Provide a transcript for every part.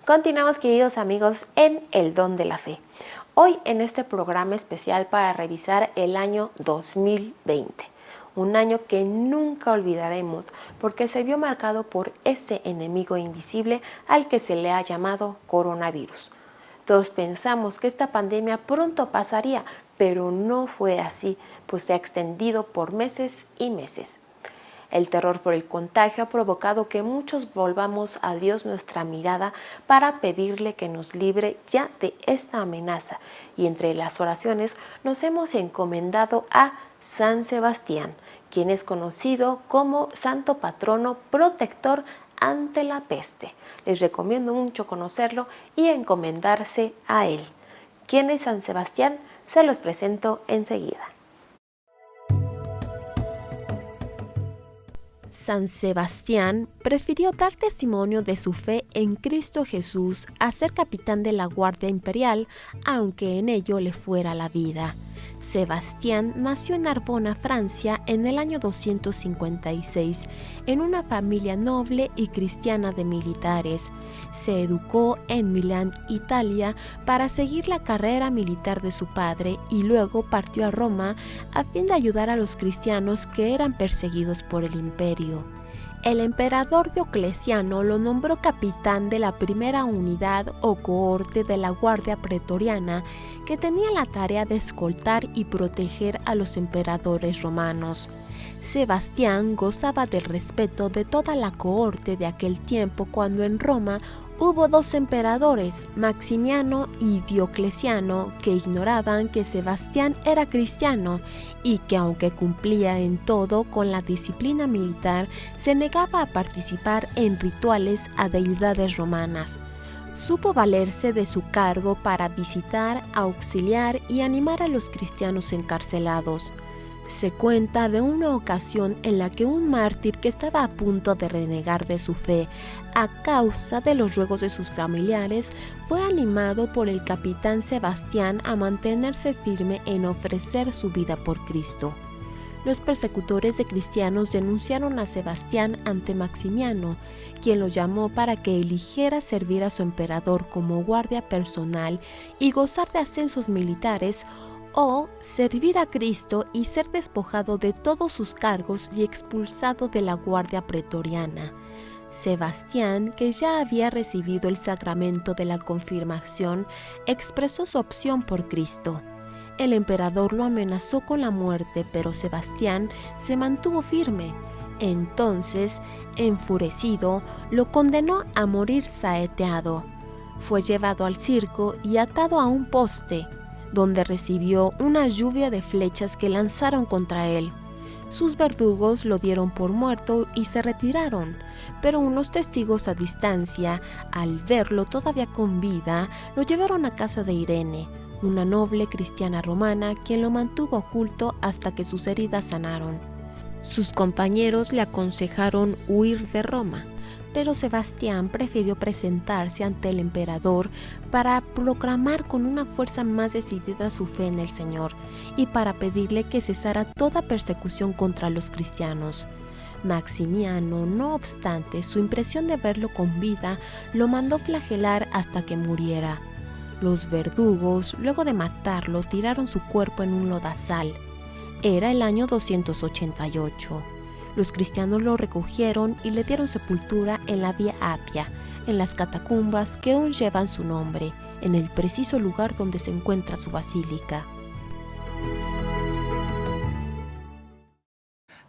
Continuamos, queridos amigos, en El Don de la Fe. Hoy en este programa especial para revisar el año 2020. Un año que nunca olvidaremos porque se vio marcado por este enemigo invisible al que se le ha llamado coronavirus. Todos pensamos que esta pandemia pronto pasaría, pero no fue así, pues se ha extendido por meses y meses. El terror por el contagio ha provocado que muchos volvamos a Dios nuestra mirada para pedirle que nos libre ya de esta amenaza, y entre las oraciones nos hemos encomendado a San Sebastián, quien es conocido como santo patrono protector ante la peste. Les recomiendo mucho conocerlo y encomendarse a él. ¿Quién es San Sebastián? Se los presento enseguida. San Sebastián prefirió dar testimonio de su fe en Cristo Jesús a ser capitán de la Guardia Imperial, aunque en ello le fuera la vida. Sebastián nació en Narbona, Francia, en el año 256, en una familia noble y cristiana de militares. Se educó en Milán, Italia, para seguir la carrera militar de su padre y luego partió a Roma a fin de ayudar a los cristianos que eran perseguidos por el imperio. El emperador Diocleciano lo nombró capitán de la primera unidad o cohorte de la Guardia Pretoriana, que tenía la tarea de escoltar y proteger a los emperadores romanos. Sebastián gozaba del respeto de toda la cohorte de aquel tiempo, cuando en Roma hubo dos emperadores, Maximiano y Diocleciano, que ignoraban que Sebastián era cristiano y que, aunque cumplía en todo con la disciplina militar, se negaba a participar en rituales a deidades romanas. Supo valerse de su cargo para visitar, auxiliar y animar a los cristianos encarcelados. Se cuenta de una ocasión en la que un mártir que estaba a punto de renegar de su fe a causa de los ruegos de sus familiares fue animado por el capitán Sebastián a mantenerse firme en ofrecer su vida por Cristo. Los persecutores de cristianos denunciaron a Sebastián ante Maximiano, quien lo llamó para que eligiera servir a su emperador como guardia personal y gozar de ascensos militares, o servir a Cristo y ser despojado de todos sus cargos y expulsado de la Guardia Pretoriana. Sebastián, que ya había recibido el sacramento de la confirmación, expresó su opción por Cristo. El emperador lo amenazó con la muerte, pero Sebastián se mantuvo firme. Entonces, enfurecido, lo condenó a morir saeteado. Fue llevado al circo y atado a un poste, donde recibió una lluvia de flechas que lanzaron contra él. Sus verdugos lo dieron por muerto y se retiraron, pero unos testigos a distancia, al verlo todavía con vida, lo llevaron a casa de Irene, una noble cristiana romana, quien lo mantuvo oculto hasta que sus heridas sanaron. Sus compañeros le aconsejaron huir de Roma, pero Sebastián prefirió presentarse ante el emperador para proclamar con una fuerza más decidida su fe en el Señor y para pedirle que cesara toda persecución contra los cristianos. Maximiano, no obstante su impresión de verlo con vida, lo mandó flagelar hasta que muriera. Los verdugos, luego de matarlo, tiraron su cuerpo en un lodazal. Era el año 288. Los cristianos lo recogieron y le dieron sepultura en la Vía Apia, en las catacumbas que aún llevan su nombre, en el preciso lugar donde se encuentra su basílica.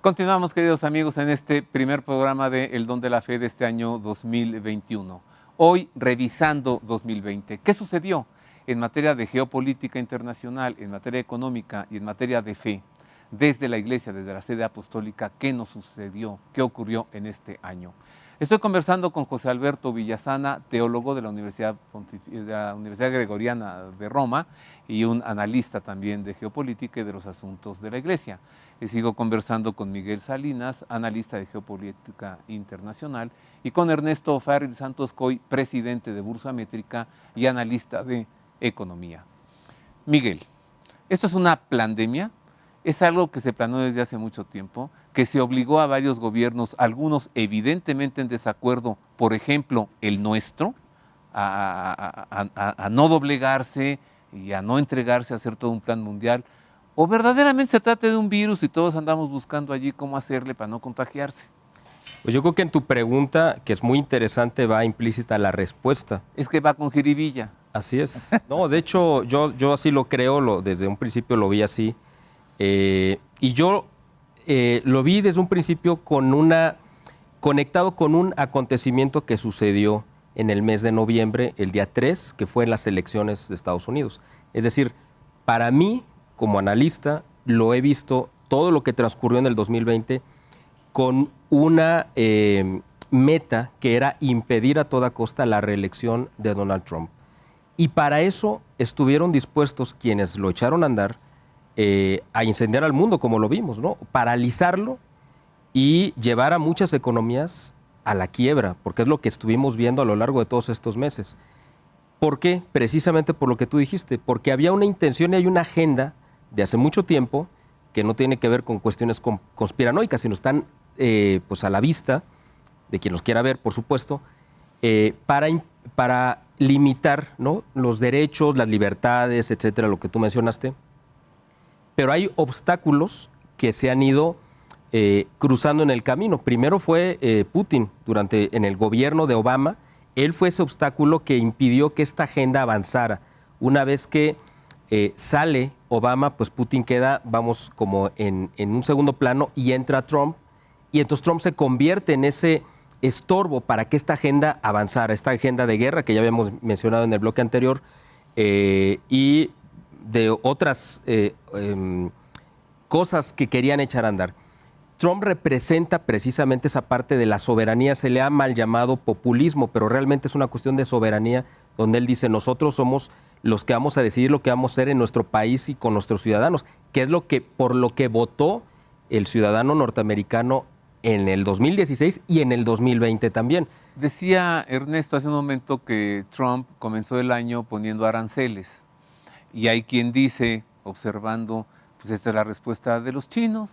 Continuamos, queridos amigos, en este primer programa de El Don de la Fe de este año 2021. Hoy, revisando 2020. ¿Qué sucedió en materia de geopolítica internacional, en materia económica y en materia de fe? Desde la Iglesia, desde la sede apostólica, ¿qué nos sucedió? ¿Qué ocurrió en este año? Estoy conversando con José Alberto Villasana, teólogo de la Universidad Gregoriana de Roma y un analista también de geopolítica y de los asuntos de la Iglesia. Y sigo conversando con Miguel Salinas, analista de geopolítica internacional, y con Ernesto Farril Santos Coy, presidente de Bursamétrica y analista de economía. Miguel, ¿esto es una pandemia? Es algo que se planeó desde hace mucho tiempo, que se obligó a varios gobiernos, algunos evidentemente en desacuerdo, por ejemplo, el nuestro, a no doblegarse y a no entregarse a hacer todo un plan mundial, o verdaderamente se trata de un virus y todos andamos buscando allí cómo hacerle para no contagiarse. Pues yo creo que en tu pregunta, que es muy interesante, va implícita la respuesta. Es que va con jiribilla. Así es. No, de hecho, yo así lo creo, desde un principio lo vi así. Y yo lo vi desde un principio conectado con un acontecimiento que sucedió en el mes de noviembre, el día 3, que fue en las elecciones de Estados Unidos. Es decir, para mí, como analista, lo he visto todo lo que transcurrió en el 2020 con una meta que era impedir a toda costa la reelección de Donald Trump. Y para eso estuvieron dispuestos quienes lo echaron a andar a incendiar al mundo, como lo vimos, ¿no? Paralizarlo y llevar a muchas economías a la quiebra, porque es lo que estuvimos viendo a lo largo de todos estos meses. ¿Por qué? Precisamente por lo que tú dijiste, porque había una intención y hay una agenda de hace mucho tiempo que no tiene que ver con cuestiones conspiranoicas, sino están pues a la vista de quien los quiera ver, por supuesto, para limitar, ¿no?, los derechos, las libertades, etcétera, lo que tú mencionaste. Pero hay obstáculos que se han ido cruzando en el camino. Primero fue Putin en el gobierno de Obama. Él fue ese obstáculo que impidió que esta agenda avanzara. Una vez que sale Obama, pues Putin queda, vamos, como en un segundo plano y entra Trump. Y entonces Trump se convierte en ese estorbo para que esta agenda avanzara, esta agenda de guerra que ya habíamos mencionado en el bloque anterior y de otras cosas que querían echar a andar. Trump representa precisamente esa parte de la soberanía, se le ha mal llamado populismo, pero realmente es una cuestión de soberanía donde él dice nosotros somos los que vamos a decidir lo que vamos a hacer en nuestro país y con nuestros ciudadanos, que es por lo que votó el ciudadano norteamericano en el 2016 y en el 2020 también. Decía Ernesto hace un momento que Trump comenzó el año poniendo aranceles y hay quien dice, observando, pues esta es la respuesta de los chinos,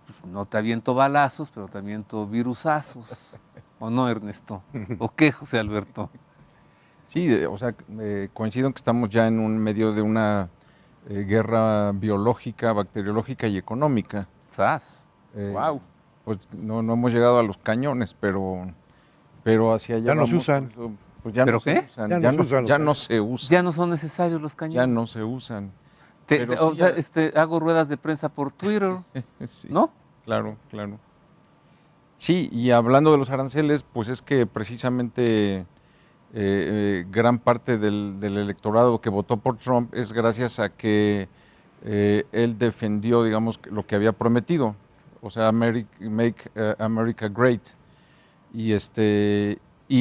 pues no te aviento balazos, pero te aviento virusazos. ¿O no, Ernesto? ¿O qué, José Alberto? Sí, o sea, coincido en que estamos ya en un medio de una guerra biológica, bacteriológica y económica. ¡Sas! ¡Wow! Pues no hemos llegado a los cañones, pero hacia allá ya vamos. No se usan. Pues ya ¿Pero no qué? se usan. Ya no se usan. Ya no son necesarios los cañones. Ya no se usan. O sea, hago ruedas de prensa por Twitter, sí, ¿no? Claro, claro. Sí, y hablando de los aranceles, pues es que precisamente gran parte del electorado que votó por Trump es gracias a que él defendió, digamos, lo que había prometido, o sea, Make America Great. Y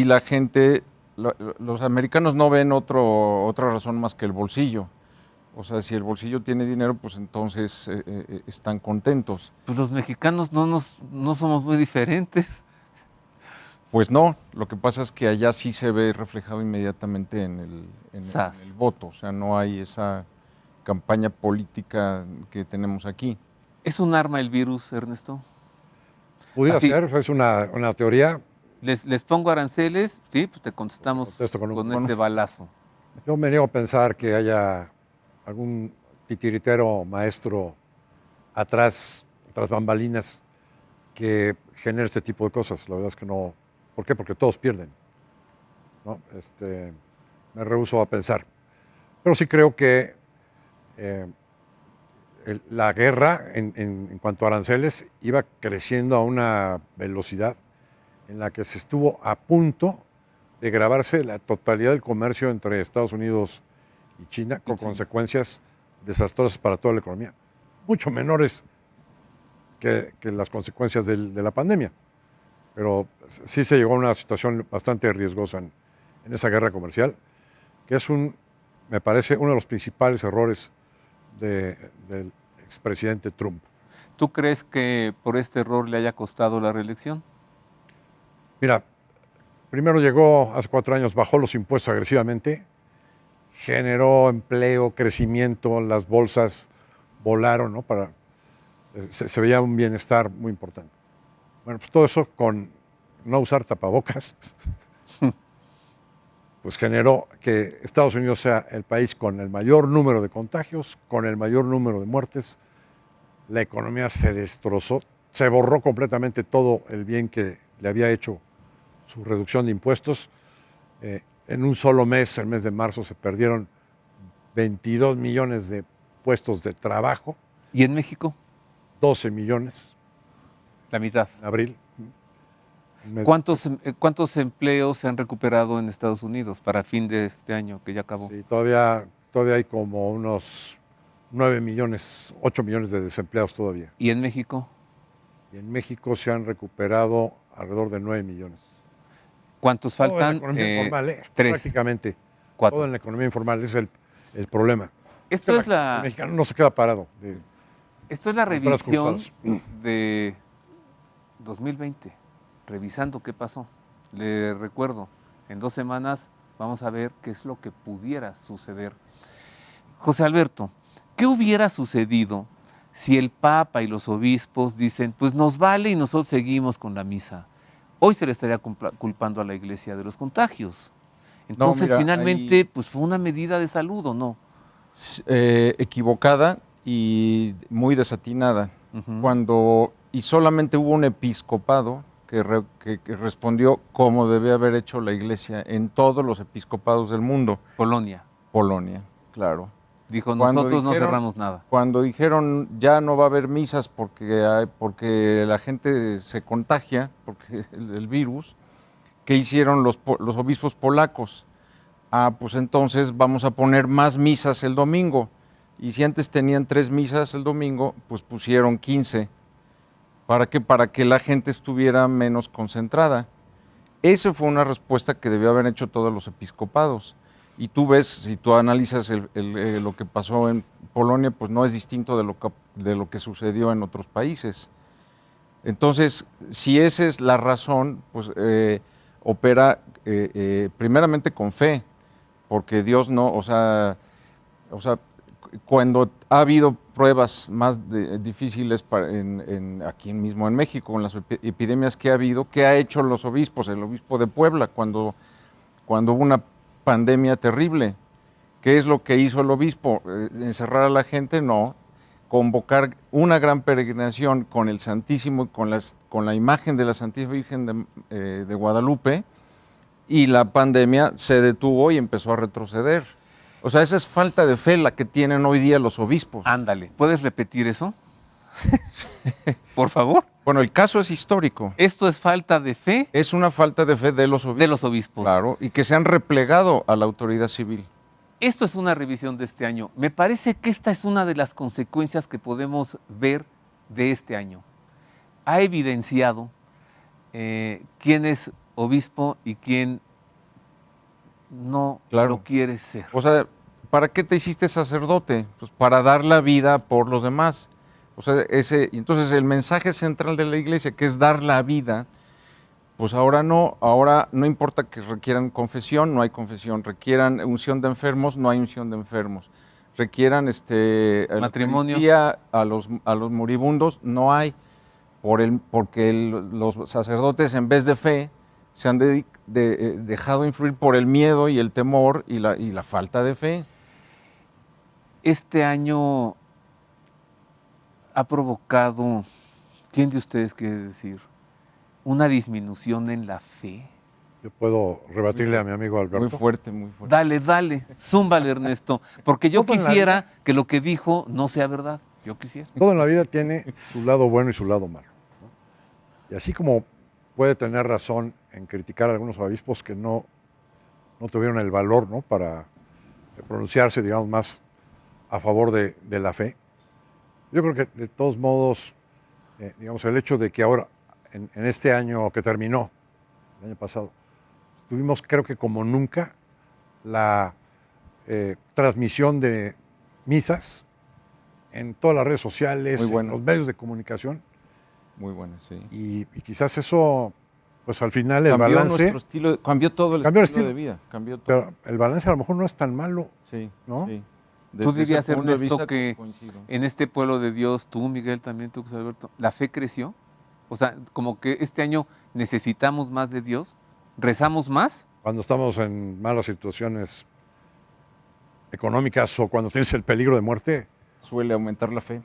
la gente, los americanos no ven otra razón más que el bolsillo. O sea, si el bolsillo tiene dinero, pues entonces están contentos. Pues los mexicanos no somos muy diferentes. Pues no, lo que pasa es que allá sí se ve reflejado inmediatamente en el voto. O sea, no hay esa campaña política que tenemos aquí. ¿Es un arma el virus, Ernesto? Pudiera ser, es una teoría. Les pongo aranceles, sí, pues te contestamos con este balazo. Yo me niego a pensar que haya algún titiritero maestro atrás bambalinas que genere este tipo de cosas. La verdad es que no. ¿Por qué? Porque todos pierden, ¿no? Me rehúso a pensar. Pero sí creo que la guerra en cuanto a aranceles iba creciendo a una velocidad en la que se estuvo a punto de grabarse la totalidad del comercio entre Estados Unidos y China, con consecuencias desastrosas para toda la economía, mucho menores que las consecuencias de la pandemia. Pero sí se llegó a una situación bastante riesgosa en esa guerra comercial, que es me parece, uno de los principales errores del expresidente Trump. ¿Tú crees que por este error le haya costado la reelección? Mira, primero llegó hace 4 años, bajó los impuestos agresivamente, generó empleo, crecimiento, las bolsas volaron, ¿no? Se veía un bienestar muy importante. Bueno, pues todo eso con no usar tapabocas. pues generó que Estados Unidos sea el país con el mayor número de contagios, con el mayor número de muertes. La economía se destrozó, se borró completamente todo el bien que le había hecho su reducción de impuestos. En un solo mes, el mes de marzo, se perdieron 22 millones de puestos de trabajo. ¿Y en México? 12 millones. La mitad. En abril. ¿Cuántos empleos se han recuperado en Estados Unidos para fin de este año que ya acabó? Sí, todavía hay como unos 9 millones, 8 millones de desempleados todavía. ¿Y en México? Y en México se han recuperado alrededor de 9 millones. ¿Cuántos faltan? Todo en la economía informal, 3. Prácticamente. 4. Todo en la economía informal, es el problema. Esto es El mexicano no se queda parado. Esto es la los brazos revisión cruzados. de 2020, revisando qué pasó. Le recuerdo, en 2 semanas vamos a ver qué es lo que pudiera suceder. José Alberto, ¿qué hubiera sucedido si el Papa y los obispos dicen, pues nos vale y nosotros seguimos con la misa? Hoy se le estaría culpando a la Iglesia de los contagios. Entonces, mira, finalmente, pues fue una medida de salud, ¿o no? Equivocada y muy desatinada. Y solamente hubo un episcopado que respondió como debía haber hecho la Iglesia en todos los episcopados del mundo. Polonia. Polonia, claro. Dijo, nosotros no cerramos nada. Cuando dijeron ya no va a haber misas porque la gente se contagia, porque el virus, ¿qué hicieron los obispos polacos? Pues entonces vamos a poner más misas el domingo. Y si antes tenían 3 misas el domingo, pues pusieron 15. ¿Para qué? Para que la gente estuviera menos concentrada. Esa fue una respuesta que debió haber hecho todos los episcopados. Y tú ves, si tú analizas lo que pasó en Polonia, pues no es distinto de lo que sucedió en otros países. Entonces, si esa es la razón, pues opera primeramente con fe, porque Dios no, o sea, cuando ha habido pruebas más difíciles aquí mismo en México, con las epidemias que ha habido, ¿qué ha hecho los obispos? El obispo de Puebla, cuando hubo una pandemia terrible, ¿qué es lo que hizo el obispo? ¿Encerrar a la gente? No. Convocar una gran peregrinación con el Santísimo, con la imagen de la Santísima Virgen de Guadalupe, y la pandemia se detuvo y empezó a retroceder. O sea, esa es falta de fe la que tienen hoy día los obispos. Ándale, ¿puedes repetir eso? Por favor. Bueno, el caso es histórico. ¿Esto es falta de fe? Es una falta de fe de los obispos. De los obispos. Claro, y que se han replegado a la autoridad civil. Esto es una revisión de este año. Me parece que esta es una de las consecuencias que podemos ver de este año. Ha evidenciado quién es obispo y quién no lo quiere ser. O sea, ¿para qué te hiciste sacerdote? Pues para dar la vida por los demás. O sea, entonces el mensaje central de la Iglesia, que es dar la vida, pues ahora no importa que requieran confesión, no hay confesión, requieran unción de enfermos, no hay unción de enfermos, requieran matrimonio a los moribundos, no hay, porque los sacerdotes en vez de fe se han dejado influir por el miedo y el temor y la falta de fe. Este año ha provocado, ¿quién de ustedes quiere decir, una disminución en la fe? Yo puedo rebatirle a mi amigo Alberto. Muy fuerte, muy fuerte. Dale, zúmbale, Ernesto, porque yo Todo en la quisiera que lo que dijo no sea verdad. Yo quisiera. Todo en la vida tiene su lado bueno y su lado malo, ¿no? Y así como puede tener razón en criticar a algunos obispos que no tuvieron el valor, ¿no?, para pronunciarse, digamos, más a favor de la fe. Yo creo que de todos modos, digamos, el hecho de que ahora, en este año que terminó, el año pasado, tuvimos, creo que como nunca, la transmisión de misas en todas las redes sociales, en los medios de comunicación. Muy bueno, sí. Y quizás eso, pues al final el cambió balance... cambió todo el estilo de vida. Cambió todo. Pero el balance a lo mejor no es tan malo, sí, ¿no? Sí. Tú dirías, Ernesto, que en este pueblo de Dios, tú, Miguel, también tú, José Alberto, ¿la fe creció? O sea, como que este año necesitamos más de Dios, ¿rezamos más cuando estamos en malas situaciones económicas o cuando tienes el peligro de muerte. Suele aumentar la fe.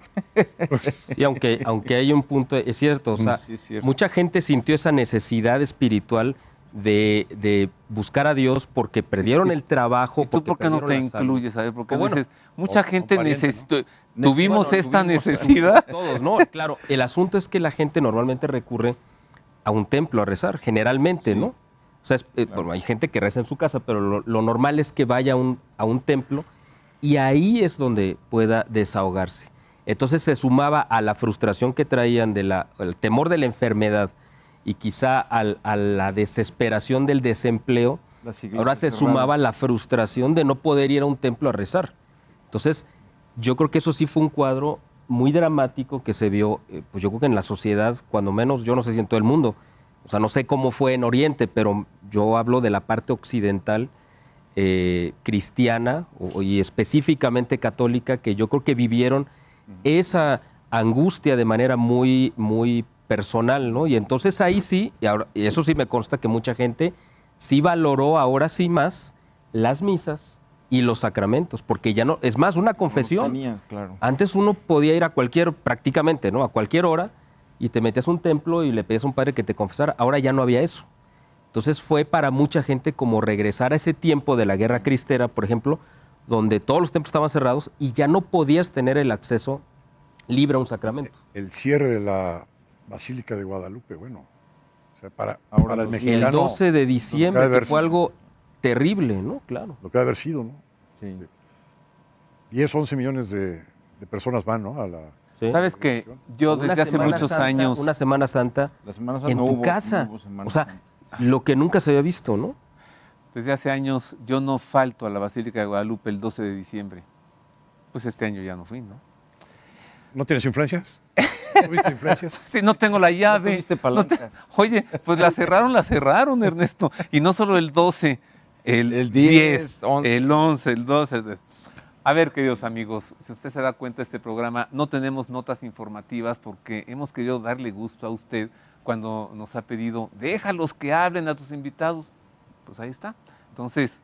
Sí, aunque hay un punto, es cierto, o sea, Sí, es cierto. mucha gente sintió esa necesidad espiritual de buscar a Dios porque perdieron el trabajo. ¿Y tú por qué no te perdieron la salud. incluyes? ¿Sabes? Porque Bueno, dices, mucha son gente parientes, necesitó, ¿no? tuvimos Bueno, esta tuvimos, necesidad. Todos, ¿no? Claro, el asunto es que la gente normalmente recurre a un templo a rezar, generalmente, Sí. ¿no? O sea, bueno, hay gente que reza en su casa, pero lo normal es que vaya a un templo y ahí es donde pueda desahogarse. Entonces se sumaba a la frustración que traían el temor de la enfermedad y quizá a la desesperación del desempleo. Las iglesias Ahora se cerradas. sumaba la frustración de no poder ir a un templo a rezar. Entonces, yo creo que eso sí fue un cuadro muy dramático que se vio, pues yo creo que en la sociedad, cuando menos, yo no sé si en todo el mundo. O sea, no sé cómo fue en Oriente, pero yo hablo de la parte occidental cristiana y específicamente católica, que yo creo que vivieron esa angustia de manera muy, muy personal, ¿no? Y entonces ahí sí, y eso sí me consta que mucha gente sí valoró ahora sí más las misas y los sacramentos, porque ya no, es más, una confesión. Tenía, claro. Antes uno podía ir a prácticamente, ¿no? A cualquier hora y te metías a un templo y le pedías a un padre que te confesara. Ahora ya no había eso. Entonces fue para mucha gente como regresar a ese tiempo de la Guerra Cristera, por ejemplo, donde todos los templos estaban cerrados y ya no podías tener el acceso libre a un sacramento. El cierre de la Basílica de Guadalupe, bueno, o sea, para el los mexicano. El 12 de diciembre, haber que fue algo terrible, ¿no? Claro. Lo que ha de haber sido, ¿no? Sí. 10, 11 millones de personas van, ¿no? A la, Sí. ¿Sabes que yo Una desde hace Semana muchos Santa, años, Una Semana Santa La Semana Santa en no tu hubo- casa. no hubo Semana O sea, Santa. lo que nunca se había visto, ¿no? desde hace años, yo no falto a la Basílica de Guadalupe el 12 de diciembre. Pues este año ya no fui, ¿no? ¿No tienes influencias? ¿No viste influencias? Sí, no tengo la ¿No llave. tuviste No te- palancas? Oye, pues la cerraron, Ernesto. Y no solo el 12, el El 10, 10, 11. el 11, el 12. A ver, queridos amigos, si usted se da cuenta, este programa no tenemos notas informativas porque hemos querido darle gusto a usted cuando nos ha pedido, déjalos que hablen a tus invitados. Pues ahí está. Entonces,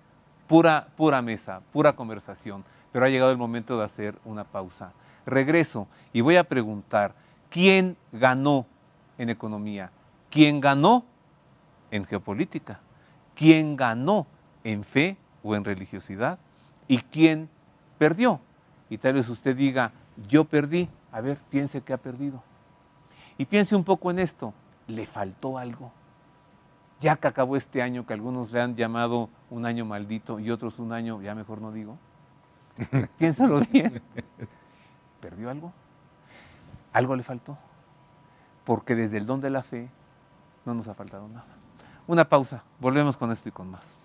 pura mesa, pura conversación. Pero ha llegado el momento de hacer una pausa. Regreso y voy a preguntar, ¿quién ganó en economía? ¿Quién ganó en geopolítica? ¿Quién ganó en fe o en religiosidad? ¿Y quién perdió? Y tal vez usted diga, yo perdí. A ver, piense que ha perdido. Y piense un poco en esto, ¿le faltó algo? Ya que acabó este año, que algunos le han llamado un año maldito y otros un año, ya mejor no digo. Piénsalo bien. ¿Perdió algo? ¿Algo le faltó? Porque desde el don de la fe no nos ha faltado nada. Una pausa, volvemos con esto y con más.